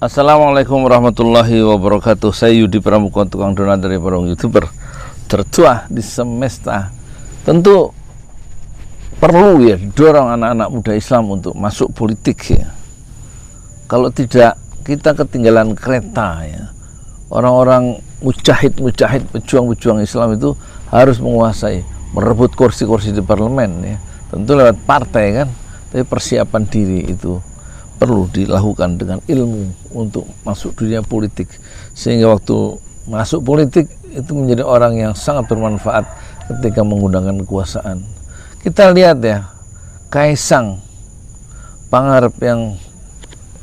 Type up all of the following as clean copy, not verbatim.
Assalamualaikum warahmatullahi wabarakatuh. Saya Yudi Pramuka, tukang donat dari para YouTuber tertua di semesta. Tentu perlu ya dorong anak-anak muda Islam untuk masuk politik ya. Kalau tidak, kita ketinggalan kereta ya. Orang-orang mujahid, pejuang-pejuang Islam itu harus menguasai, merebut kursi-kursi di parlemen ya. Tentu lewat partai kan, tapi persiapan diri itu perlu dilakukan dengan ilmu untuk masuk dunia politik, sehingga waktu masuk politik itu menjadi orang yang sangat bermanfaat ketika menggunakan kekuasaan. Kita lihat ya, Kaisang Pangarep yang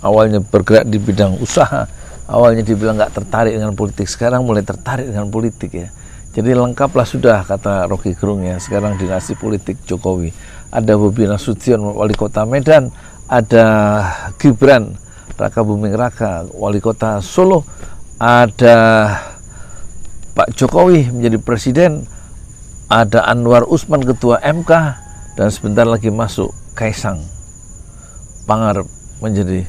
awalnya bergerak di bidang usaha, awalnya dibilang nggak tertarik dengan politik, sekarang mulai tertarik dengan politik ya. Jadi lengkaplah sudah, kata Rocky Gerung ya, sekarang dinasti politik Jokowi. Ada Bobi Nasution, wali kota Medan, ada Gibran Raka Buming Raka, wali kota Solo, ada Pak Jokowi menjadi presiden, ada Anwar Usman ketua MK, dan sebentar lagi masuk Kaisang Pangarep menjadi,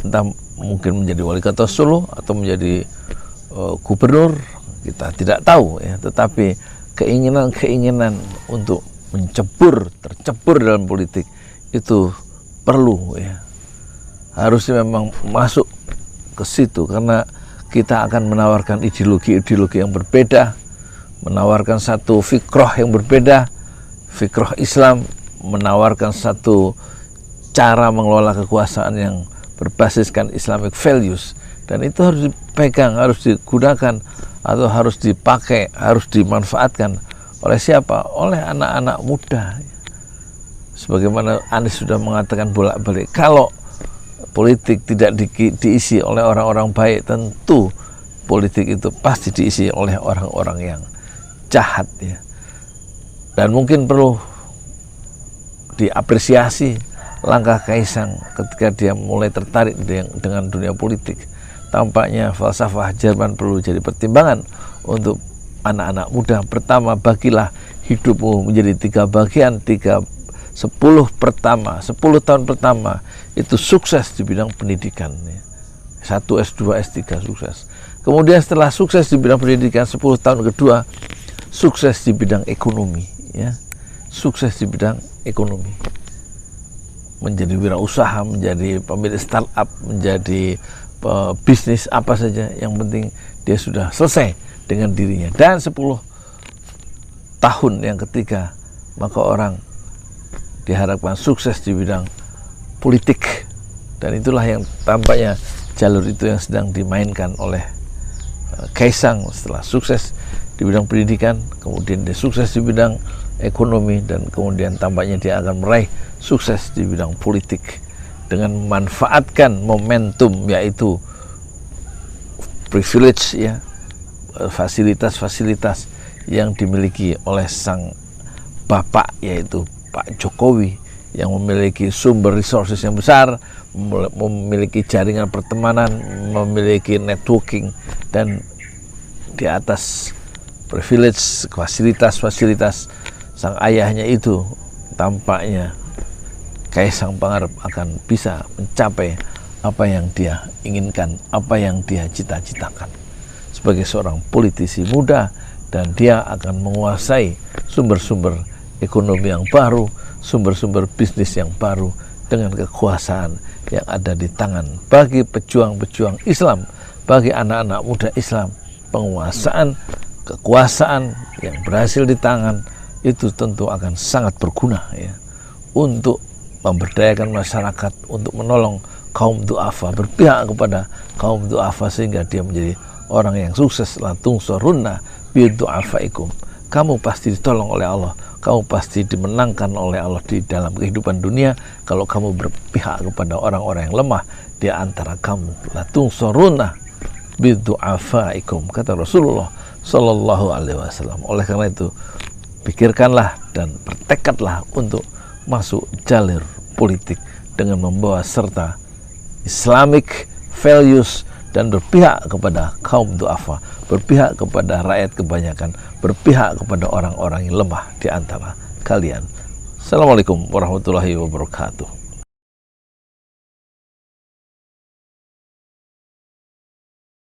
entah mungkin menjadi wali kota Solo atau menjadi gubernur, kita tidak tahu ya. Tetapi keinginan untuk tercebur dalam politik itu perlu ya, harusnya memang masuk ke situ, karena kita akan menawarkan ideologi yang berbeda, menawarkan satu fikroh yang berbeda, fikroh Islam, menawarkan satu cara mengelola kekuasaan yang berbasiskan Islamic values, dan itu harus dipegang, harus digunakan, atau harus dipakai, harus dimanfaatkan oleh siapa? Oleh anak-anak muda. Sebagaimana Anies sudah mengatakan bolak-balik, kalau politik tidak diisi oleh orang-orang baik, tentu politik itu pasti diisi oleh orang-orang yang jahat ya. Dan mungkin perlu diapresiasi langkah Kaisang ketika dia mulai tertarik dengan dunia politik. Tampaknya falsafah Jerman perlu jadi pertimbangan untuk anak-anak muda. Pertama, bagilah hidupmu menjadi 3 bagian, 10 tahun pertama itu sukses di bidang pendidikan ya. 1, S2, S3 sukses. Kemudian setelah sukses di bidang pendidikan, 10 tahun kedua sukses di bidang ekonomi ya. Sukses di bidang ekonomi, menjadi wirausaha, menjadi pemilik startup, menjadi bisnis apa saja, yang penting dia sudah selesai dengan dirinya. Dan 10 tahun yang ketiga, maka orang diharapkan sukses di bidang politik. Dan itulah yang tampaknya jalur itu yang sedang dimainkan oleh Kaisang. Setelah sukses di bidang pendidikan, kemudian dia sukses di bidang ekonomi, dan kemudian tampaknya dia akan meraih sukses di bidang politik dengan memanfaatkan momentum, yaitu privilege ya, fasilitas-fasilitas yang dimiliki oleh sang bapak, yaitu Pak Jokowi, yang memiliki sumber resources yang besar, memiliki jaringan pertemanan, memiliki networking, dan di atas privilege, fasilitas sang ayahnya itu, tampaknya Kaisang Pangarep akan bisa mencapai apa yang dia inginkan, apa yang dia cita-citakan sebagai seorang politisi muda. Dan dia akan menguasai sumber-sumber ekonomi yang baru, sumber-sumber bisnis yang baru, dengan kekuasaan yang ada di tangan. Bagi pejuang-pejuang Islam, bagi anak-anak muda Islam, penguasaan, kekuasaan yang berhasil di tangan itu tentu akan sangat berguna ya, untuk memberdayakan masyarakat, untuk menolong kaum du'afa, berpihak kepada kaum du'afa, sehingga dia menjadi orang yang sukses. La tungsurunna bi du'afaikum, kamu pasti ditolong oleh Allah, kamu pasti dimenangkan oleh Allah di dalam kehidupan dunia kalau kamu berpihak kepada orang-orang yang lemah di antara kamu. La tungsurunna bi du'afaikum, kata Rasulullah sallallahu alaihi wasallam. Oleh karena itu, pikirkanlah dan bertekadlah untuk masuk jalur politik dengan membawa serta Islamic values dan berpihak kepada kaum du'afa, berpihak kepada rakyat kebanyakan, berpihak kepada orang-orang yang lemah di antara kalian. Assalamualaikum warahmatullahi wabarakatuh.